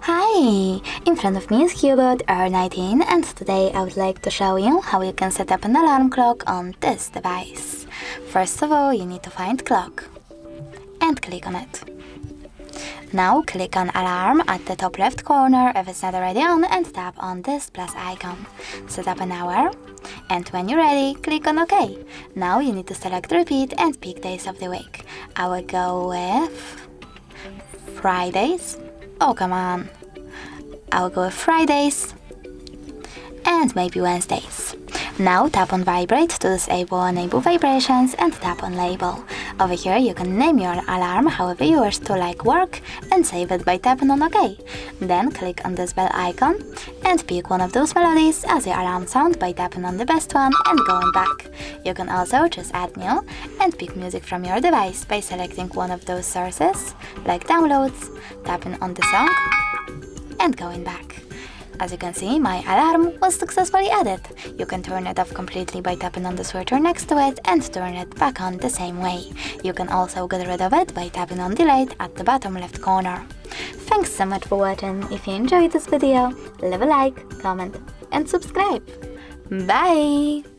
Hi! In front of me is CUBOT R19 and today I would like to show you how you can set up an alarm clock on this device. First of all, you need to find clock and click on it. Now click on alarm at the top left corner if it's not already on and tap on this plus icon. Set up an hour and when you're ready, click on OK. Now you need to select repeat and pick days of the week. I will go with Fridays. Oh, come on. I'll go with Fridays and maybe Wednesdays. Now tap on vibrate to disable or enable vibrations and tap on label. Over here you can name your alarm however you wish to, like work, and save it by tapping on OK. Then click on this bell icon and pick one of those melodies as your alarm sound by tapping on the best one and going back. You can also just add new and pick music from your device by selecting one of those sources, like downloads, tapping on the song and going back. As you can see, my alarm was successfully added. You can turn it off completely by tapping on the switcher next to it and turn it back on the same way. You can also get rid of it by tapping on delete at the bottom left corner. Thanks so much for watching. If you enjoyed this video, leave a like, comment and subscribe. Bye!